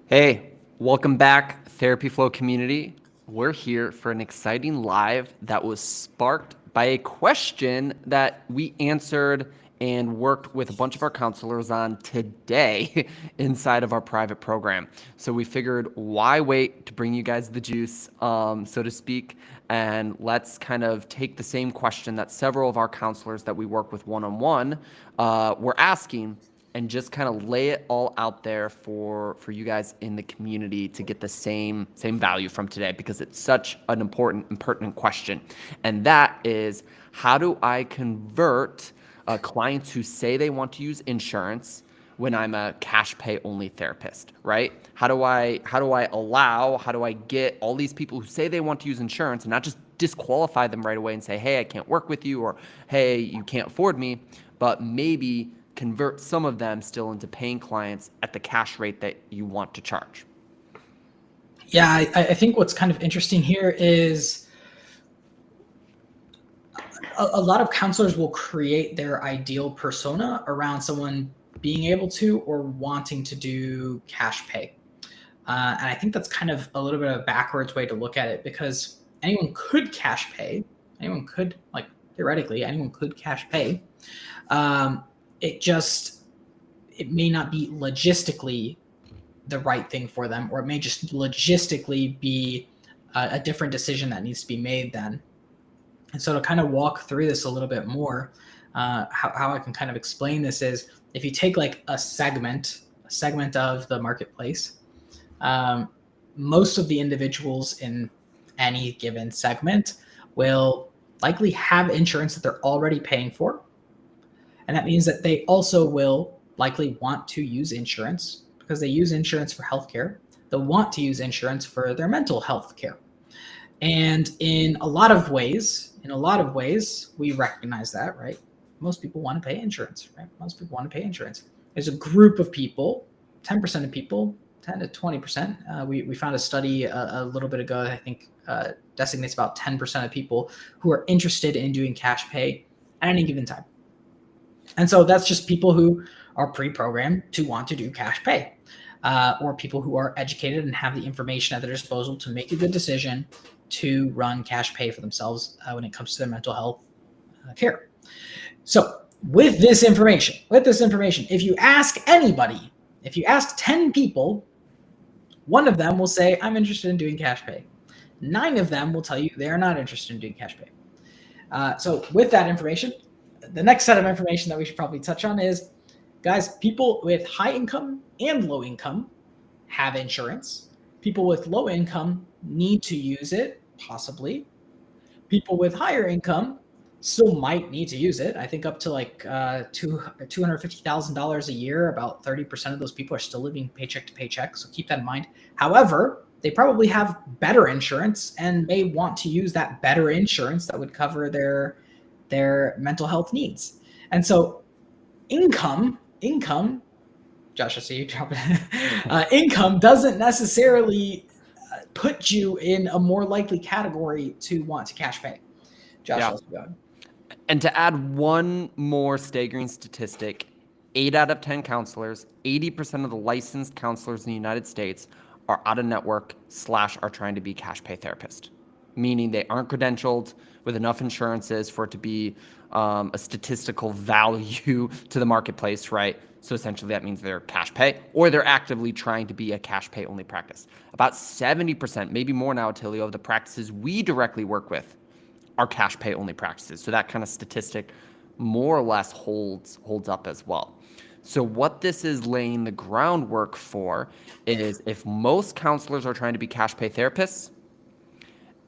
Hey, welcome back, Therapy Flow community. We're here for an exciting live that was sparked by a question that we answered and worked with a bunch of our counselors on today inside of our private program. So we figured, why wait to bring you guys the juice, so to speak, and let's kind of take the same question that several of our counselors that we work with one-on-one were asking, and just kind of lay it all out there for you guys in the community to get the same value from today, because it's such an important and pertinent question. And that is, how do I convert clients who say they want to use insurance when I'm a cash pay only therapist, right? How do I get all these people who say they want to use insurance and not just disqualify them right away and say, hey, I can't work with you, or hey, you can't afford me, but maybe convert some of them still into paying clients at the cash rate that you want to charge? Yeah, I think what's kind of interesting here is a lot of counselors will create their ideal persona around someone being able to or wanting to do cash pay. And I think that's kind of a little bit of a backwards way to look at it, because anyone could cash pay. Anyone could, like, theoretically, anyone could cash pay. It may not be logistically the right thing for them, or it may just logistically be a different decision that needs to be made then. And so to kind of walk through this a little bit more, how I can kind of explain this is, if you take like a segment of the marketplace, most of the individuals in any given segment will likely have insurance that they're already paying for. And that means that they also will likely want to use insurance, because they use insurance for healthcare. They'll want to use insurance for their mental health care. And in a lot of ways, we recognize that, right? Most people want to pay insurance, right? Most people want to pay insurance. There's a group of people, 10% of people, 10 to 20%. We found a study a little bit ago, I think, designates about 10% of people who are interested in doing cash pay at any given time. And so that's just people who are pre-programmed to want to do cash pay, or people who are educated and have the information at their disposal to make a good decision to run cash pay for themselves when it comes to their mental health care. So with this information, if you ask anybody, if you ask 10 people, one of them will say, I'm interested in doing cash pay. 9 of them will tell you they are not interested in doing cash pay. So with that information, the next set of information that we should probably touch on is, guys, people with high income and low income have insurance. People with low income need to use it, possibly. People with higher income still might need to use it. I think up to like $250,000 a year, about 30% of those people are still living paycheck to paycheck. So keep that in mind. However, they probably have better insurance and may want to use that better insurance that would cover their mental health needs. And so income, Josh, I see you dropping. Income doesn't necessarily put you in a more likely category to want to cash pay. Josh, Yeah. let's go. And to add one more staggering statistic, 8 out of 10 counselors, 80% of the licensed counselors in the United States are out of network / are trying to be cash pay therapist, meaning they aren't credentialed with enough insurances for it to be a statistical value to the marketplace, right? So essentially that means they're cash pay, or they're actively trying to be a cash pay only practice. About 70%, maybe more now, Attilio, of the practices we directly work with are cash pay only practices. So that kind of statistic more or less holds up as well. So what this is laying the groundwork for is, if most counselors are trying to be cash pay therapists,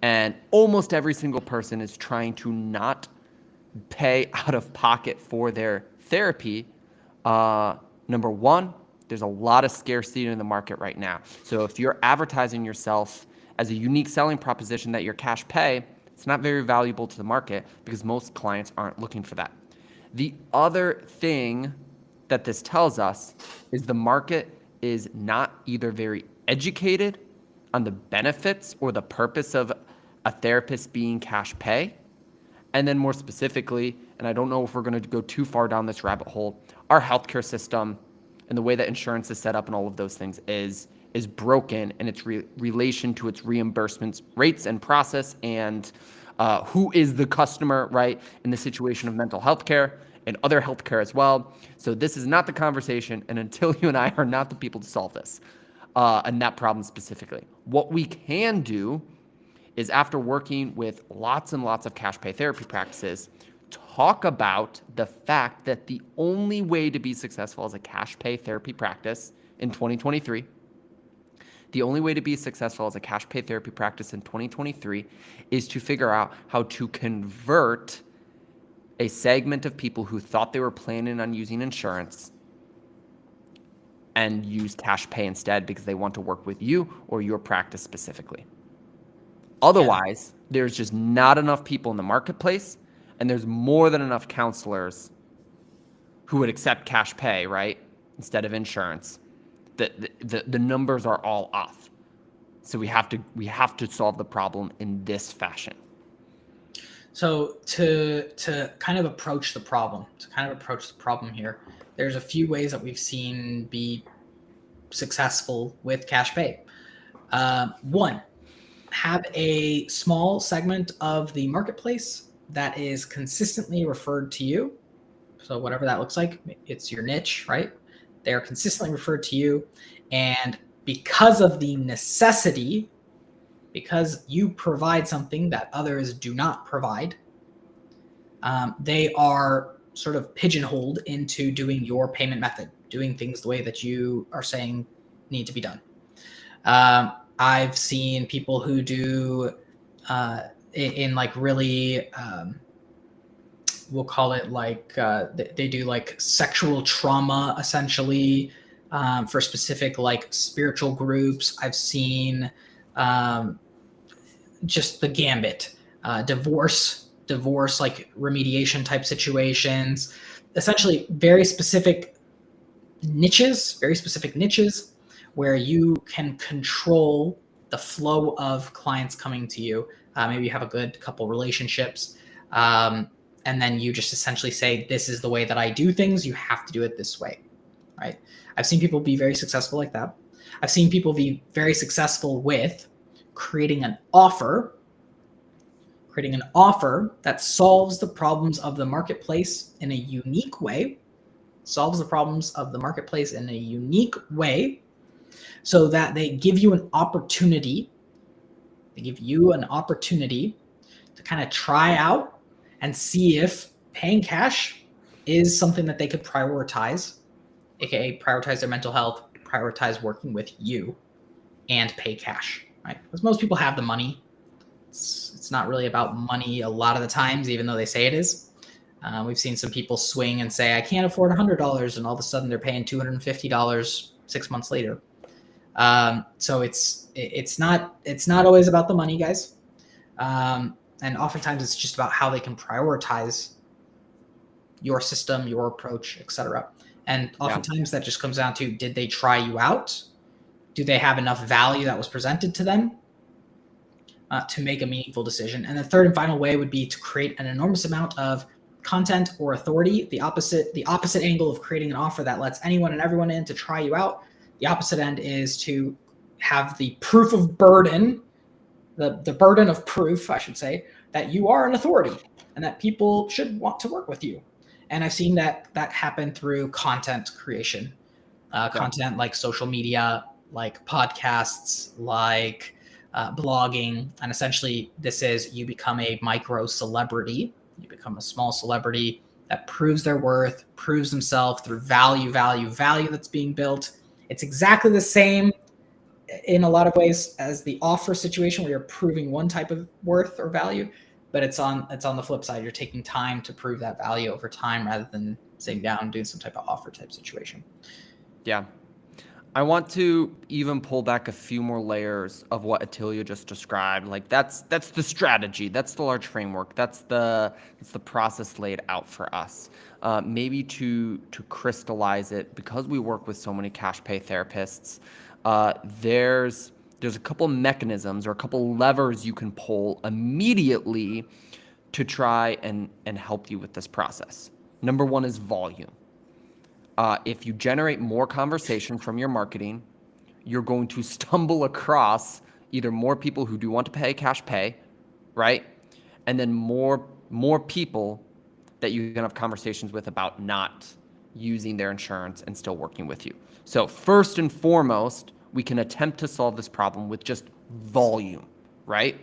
and almost every single person is trying to not pay out of pocket for their therapy, number one, there's a lot of scarcity in the market right now. So if you're advertising yourself as a unique selling proposition that you're cash pay, it's not very valuable to the market, because most clients aren't looking for that. The other thing that this tells us is the market is not either very educated on the benefits or the purpose of a therapist being cash pay. And then more specifically, and I don't know if we're going to go too far down this rabbit hole, our healthcare system and the way that insurance is set up and all of those things is is broken in its relation to its reimbursements rates and process, and who is the customer, right, in the situation of mental health care and other healthcare as well. So this is not the conversation, and until you and I are not the people to solve this, and that problem specifically. What we can do is, after working with lots and lots of cash pay therapy practices, talk about the fact that the only way to be successful as a cash pay therapy practice in 2023, the only way to be successful as a cash pay therapy practice in 2023 is to figure out how to convert a segment of people who thought they were planning on using insurance and use cash pay instead because they want to work with you or your practice specifically. Otherwise, there's just not enough people in the marketplace, and there's more than enough counselors who would accept cash pay, right, instead of insurance. The numbers are all off. So we have to solve the problem in this fashion. So to kind of approach the problem, here, there's a few ways that we've seen be successful with cash pay. One, have a small segment of the marketplace that is consistently referred to you. So whatever that looks like, it's your niche, right? They're consistently referred to you. And because of the necessity, because you provide something that others do not provide, they are sort of pigeonholed into doing your payment method, doing things the way that you are saying need to be done. I've seen people who do in like really, we'll call it like, they do like sexual trauma essentially for specific like spiritual groups. I've seen just the gambit, divorce like remediation type situations, essentially very specific niches where you can control the flow of clients coming to you. Maybe you have a good couple relationships, and then you just essentially say, this is the way that I do things. You have to do it this way, right? I've seen people be very successful like that. I've seen people be very successful with creating an offer that solves the problems of the marketplace in a unique way, so that they give you an opportunity to kind of try out and see if paying cash is something that they could prioritize, aka prioritize their mental health, prioritize working with you, and pay cash, right? Because most people have the money. It's not really about money a lot of the times, even though they say it is. We've seen some people swing and say, I can't afford $100, and all of a sudden they're paying $250 6 months later. So it's not always about the money, guys. And oftentimes it's just about how they can prioritize your system, your approach, etc. And oftentimes that just comes down to, did they try you out? Do they have enough value that was presented to them to make a meaningful decision? And the third and final way would be to create an enormous amount of content or authority. The opposite angle of creating an offer that lets anyone and everyone in to try you out. The opposite end is to have the proof of burden, the burden of proof, I should say, that you are an authority and that people should want to work with you. And I've seen that happen through content creation, content like social media, like podcasts, like blogging. And essentially this is, you become a micro celebrity. You become a small celebrity that proves their worth, proves themselves through value that's being built. It's exactly the same in a lot of ways as the offer situation, where you're proving one type of worth or value, but it's on the flip side. You're taking time to prove that value over time rather than sitting down and doing some type of offer type situation. Yeah. I want to even pull back a few more layers of what Attilio just described. Like that's the strategy, that's the large framework, that's the process laid out for us. Maybe to crystallize it, because we work with so many cash pay therapists, there's a couple mechanisms or a couple levers you can pull immediately to try and help you with this process. Number one is volume. If you generate more conversation from your marketing, you're going to stumble across either more people who do want to pay cash pay, right? And then more people that you can have conversations with about not using their insurance and still working with you. So first and foremost, we can attempt to solve this problem with just volume, right?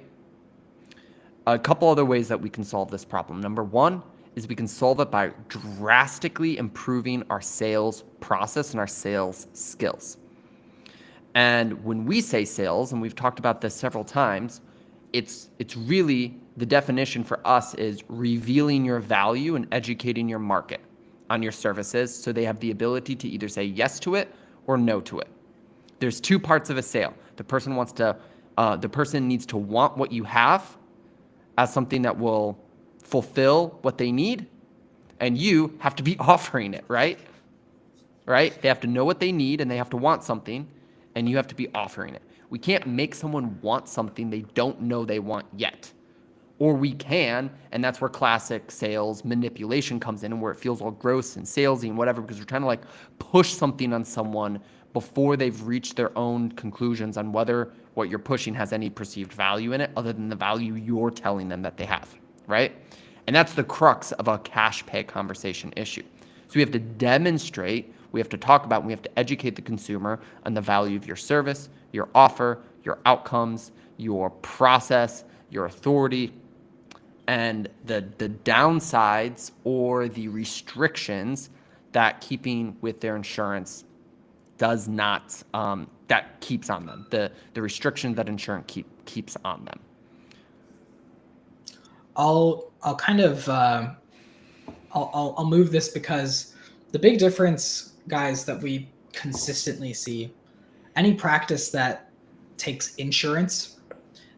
A couple other ways that we can solve this problem. Number one is we can solve it by drastically improving our sales process and our sales skills. And when we say sales, and we've talked about this several times, it's really, the definition for us is revealing your value and educating your market on your services so they have the ability to either say yes to it or no to it. There's two parts of a sale. The person needs to want what you have as something that will fulfill what they need, and you have to be offering it, right? Right? They have to know what they need and they have to want something, and you have to be offering it. We can't make someone want something they don't know they want yet. Or we can, and that's where classic sales manipulation comes in, and where it feels all gross and salesy and whatever, because we're trying to like push something on someone before they've reached their own conclusions on whether what you're pushing has any perceived value in it other than the value you're telling them that they have, right? And that's the crux of a cash pay conversation issue. So we have to demonstrate, we have to talk about, and we have to educate the consumer on the value of your service, your offer, your outcomes, your process, your authority, and the downsides or the restrictions that keeping with their insurance does not, that keeps on them, the restrictions that insurance keeps on them. I'll kind of I'll move this because the big difference, guys, that we consistently see, any practice that takes insurance,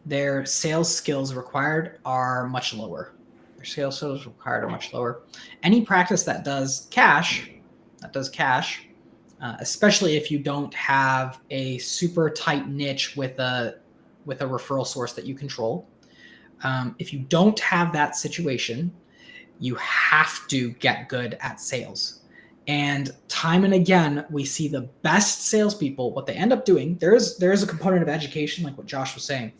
their sales skills required are much lower. Any practice that does cash, especially if you don't have a super tight niche with a referral source that you control. If you don't have that situation, you have to get good at sales. And time and again, we see the best salespeople, what they end up doing, there is a component of education, like what Josh was saying,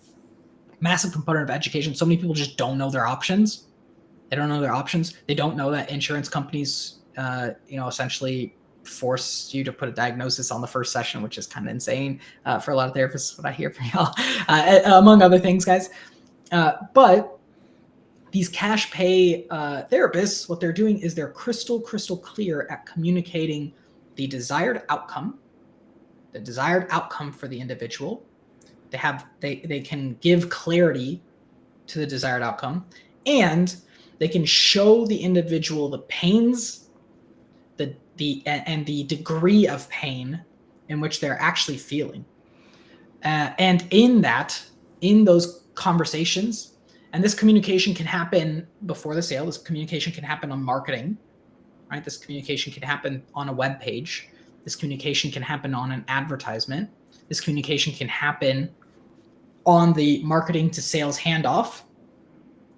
massive component of education. So many people just don't know their options. They don't know their options. They don't know that insurance companies, essentially force you to put a diagnosis on the first session, which is kind of insane for a lot of therapists, what I hear from y'all, among other things, guys. But these cash pay therapists, what they're doing is they're crystal clear at communicating the desired outcome for the individual. They can give clarity to the desired outcome, and they can show the individual the pains, and the degree of pain in which they're actually feeling. And in those conversations, and this communication can happen before the sale, this communication can happen on marketing, right? This communication can happen on a web page. This communication can happen on an advertisement. This communication can happen on the marketing to sales handoff,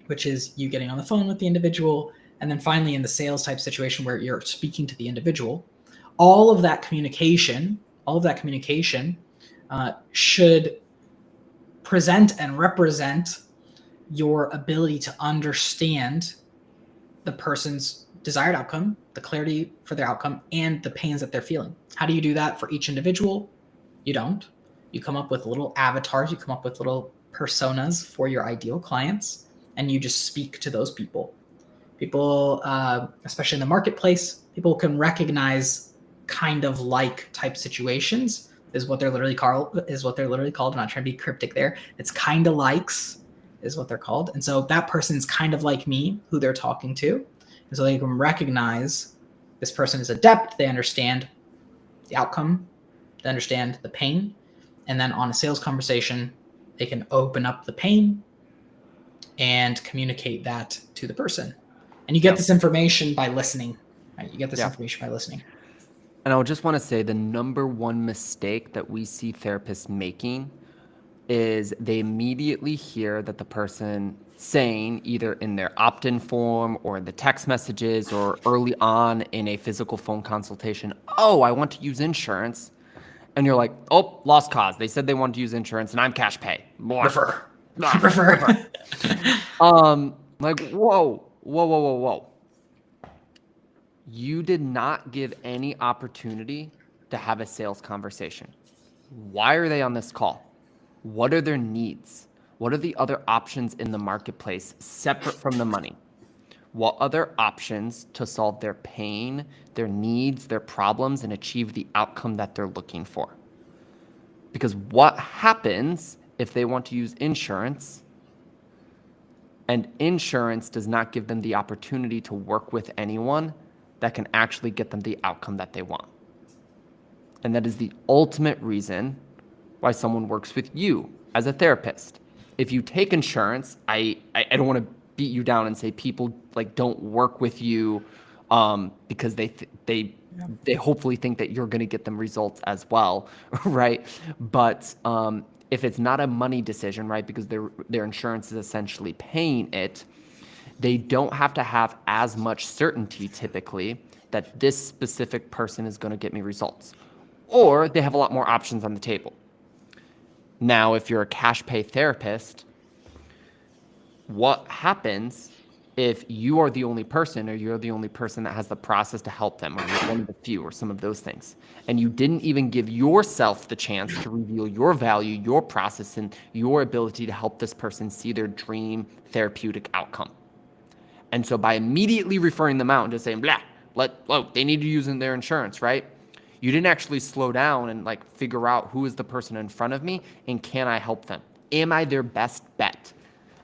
which is you getting on the phone with the individual, and then finally in the sales type situation where you're speaking to the individual. All of that communication should present and represent your ability to understand the person's desired outcome, the clarity for their outcome, and the pains that they're feeling. How do you do that for each individual? You don't. You come up with little avatars, you come up with little personas for your ideal clients, and you just speak to those people. People, especially in the marketplace, people can recognize kind of like type situations is what they're literally called. I'm not trying to be cryptic there. It's kind of likes is what they're called. And so that person's kind of like me, who they're talking to. And so they can recognize this person is adept. They understand the outcome. They understand the pain. And then on a sales conversation, they can open up the pain and communicate that to the person. And you get this information by listening. Right? You get this information by listening. And I just want to say the number one mistake that we see therapists making is they immediately hear that the person saying, either in their opt-in form or in the text messages or early on in a physical phone consultation, oh, I want to use insurance. And you're like, oh, lost cause. They said they wanted to use insurance and I'm cash pay. Refer. Ah, Refer. Like, whoa. You did not give any opportunity to have a sales conversation. Why are they on this call? What are their needs? What are the other options in the marketplace separate from the money? What other options to solve their pain, their needs, their problems, and achieve the outcome that they're looking for? Because what happens if they want to use insurance and insurance does not give them the opportunity to work with anyone that can actually get them the outcome that they want? And that is the ultimate reason why someone works with you as a therapist. If you take insurance, I don't want to beat you down and say people like don't work with you because they hopefully think that you're going to get them results as well, right? But if it's not a money decision, right, because their insurance is essentially paying it, they don't have to have as much certainty typically that this specific person is going to get me results, or they have a lot more options on the table. Now, if you're a cash pay therapist, what happens if you are the only person or you're the only person that has the process to help them, or you're one of the few, or some of those things, and you didn't even give yourself the chance to reveal your value, your process, and your ability to help this person see their dream therapeutic outcome? And so by immediately referring them out and just saying, they need to use in their insurance, right? You didn't actually slow down and like figure out who is the person in front of me and can I help them? Am I their best bet?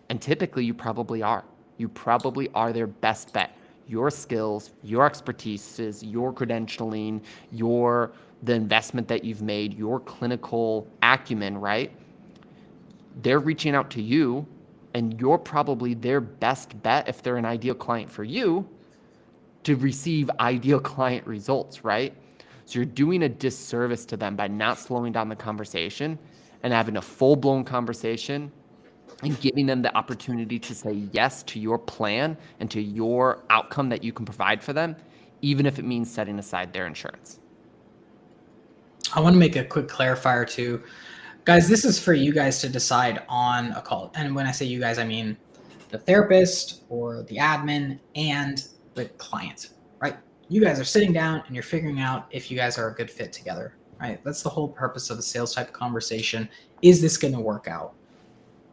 And typically you probably are. You probably are their best bet. Your skills, your expertise, your credentialing, the investment that you've made, your clinical acumen, right? They're reaching out to you and you're probably their best bet if they're an ideal client for you to receive ideal client results, right? So you're doing a disservice to them by not slowing down the conversation and having a full-blown conversation and giving them the opportunity to say yes to your plan and to your outcome that you can provide for them, even if it means setting aside their insurance. I want to make a quick clarifier too. Guys, this is for you guys to decide on a call. And when I say you guys, I mean the therapist or the admin and the client, right? You guys are sitting down and you're figuring out if you guys are a good fit together, right? That's the whole purpose of a sales type conversation. Is this going to work out?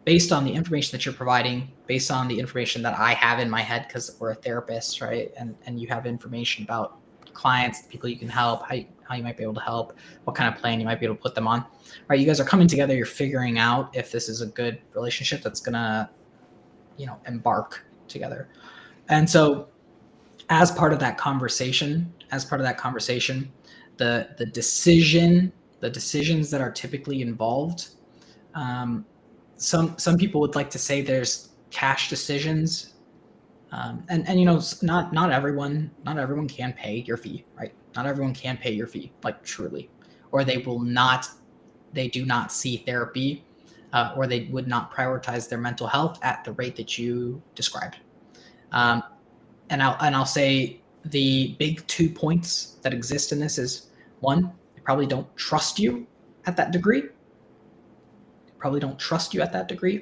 Based on the information that you're providing, based on the information that I have in my head, because we're a therapist, right? And you have information about clients, people you can help, how you might be able to help, what kind of plan you might be able to put them on, right? You guys are coming together, you're figuring out if this is a good relationship that's gonna, embark together. And so as part of that conversation, the decisions that are typically involved, some people would like to say there's cash decisions, and not everyone can pay your fee, right? Not everyone can pay your fee, like truly, or they do not see therapy, or they would not prioritize their mental health at the rate that you described. And I'll say the big 2 points that exist in this is, one, they probably don't trust you at that degree.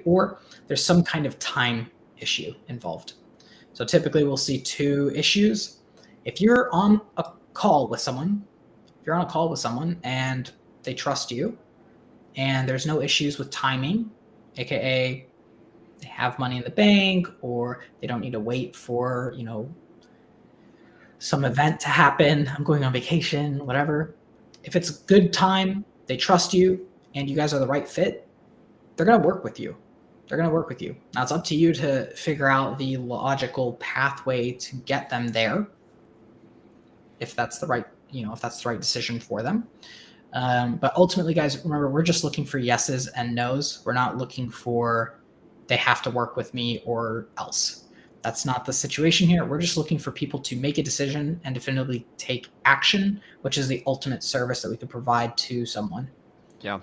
Or there's some kind of time issue involved. So typically we'll see 2 issues. If you're on a call with someone, and they trust you and there's no issues with timing, aka they have money in the bank or they don't need to wait for, some event to happen, I'm going on vacation, whatever. If it's a good time, they trust you and you guys are the right fit, they're going to work with you. Now it's up to you to figure out the logical pathway to get them there, if that's the right decision for them. But ultimately, guys, remember, we're just looking for yeses and nos. We're not looking for they have to work with me or else. That's not the situation here. We're just looking for people to make a decision and definitively take action, which is the ultimate service that we could provide to someone. Yeah.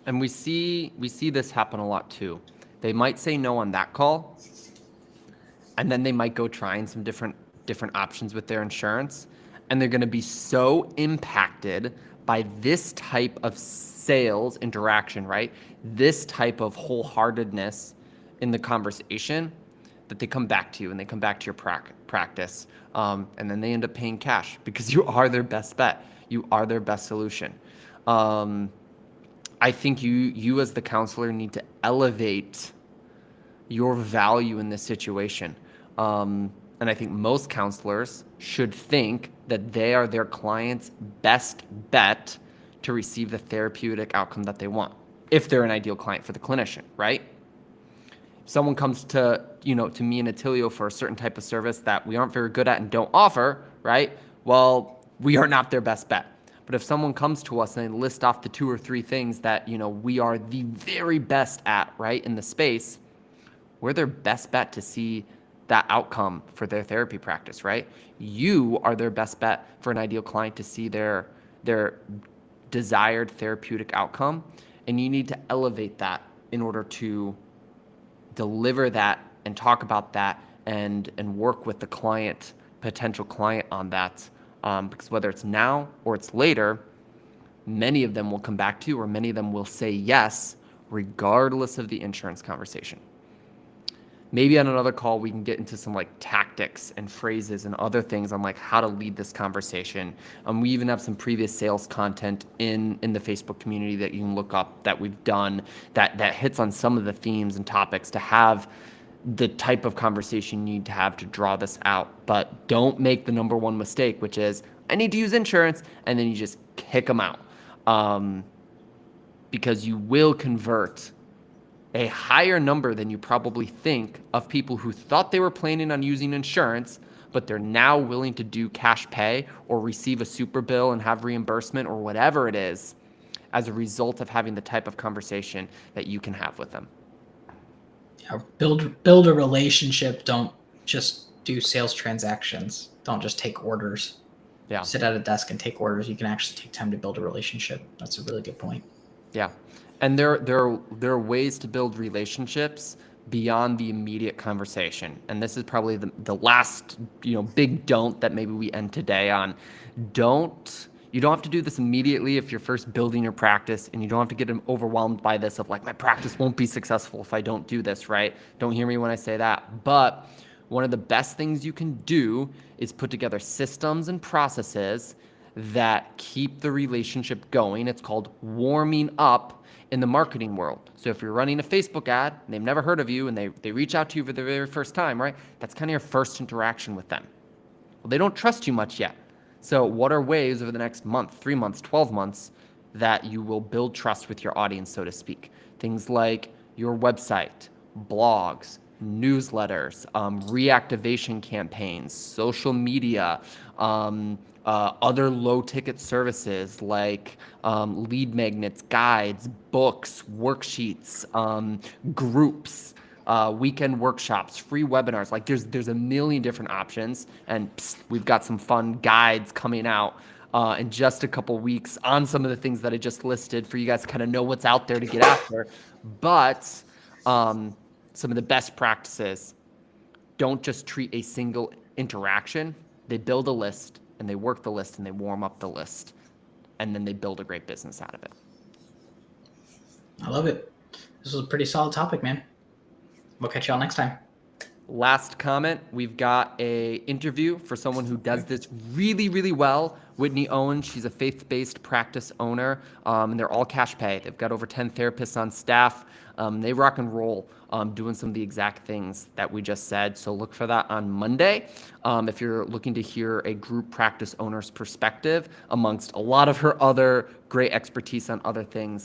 And we see this happen a lot too. They might say no on that call, and then they might go trying some different options with their insurance, and they're going to be so impacted by this type of sales interaction, right? This type of wholeheartedness in the conversation, that they come back to you and they come back to your practice. And then they end up paying cash because you are their best bet. You are their best solution. I think you as the counselor need to elevate your value in this situation. And I think most counselors should think that they are their client's best bet to receive the therapeutic outcome that they want, if they're an ideal client for the clinician, right? If someone comes to, to me and Attilio for a certain type of service that we aren't very good at and don't offer, right? Well, we are not their best bet. But if someone comes to us and they list off the 2 or 3 things that, we are the very best at, right, in the space, we're their best bet to see that outcome for their therapy practice, right? You are their best bet for an ideal client to see their desired therapeutic outcome, and you need to elevate that in order to deliver that and talk about that and work with the client, potential client on that, because whether it's now or it's later, many of them will come back to you, or many of them will say yes, regardless of the insurance conversation. Maybe on another call, we can get into some like tactics and phrases and other things on like how to lead this conversation. We even have some previous sales content in the Facebook community that you can look up that we've done that hits on some of the themes and topics to have the type of conversation you need to have to draw this out. But don't make the number one mistake, which is I need to use insurance, and then you just kick them out, because you will convert a higher number than you probably think of people who thought they were planning on using insurance, but they're now willing to do cash pay or receive a super bill and have reimbursement or whatever it is as a result of having the type of conversation that you can have with them. Yeah, build a relationship. Don't just do sales transactions. Don't just take orders. Yeah. Sit at a desk and take orders. You can actually take time to build a relationship. That's a really good point. Yeah. And there are ways to build relationships beyond the immediate conversation. And this is probably the last, big don't that maybe we end today on. You don't have to do this immediately if you're first building your practice, and you don't have to get overwhelmed by this of like, my practice won't be successful if I don't do this, right? Don't hear me when I say that. But one of the best things you can do is put together systems and processes that keep the relationship going. It's called warming up in the marketing world. So if you're running a Facebook ad and they've never heard of you and they reach out to you for the very first time, right? That's kind of your first interaction with them. Well, they don't trust you much yet. So what are ways over the next month, 3 months, 12 months that you will build trust with your audience, so to speak? Things like your website, blogs, newsletters, reactivation campaigns, social media, other low-ticket services like lead magnets, guides, books, worksheets, groups, weekend workshops, free webinars. Like there's a million different options, and we've got some fun guides coming out in just a couple weeks on some of the things that I just listed for you guys to kind of know what's out there to get after. But some of the best practices, don't just treat a single interaction. They build a list, and they work the list, and they warm up the list, and then they build a great business out of it. I love it. This was a pretty solid topic, man. We'll catch y'all next time. Last comment, we've got a interview for someone who does this really, really well. Whitney Owens, she's a faith-based practice owner, and they're all cash pay. They've got over 10 therapists on staff. They rock and roll doing some of the exact things that we just said. So look for that on Monday. If you're looking to hear a group practice owner's perspective amongst a lot of her other great expertise on other things,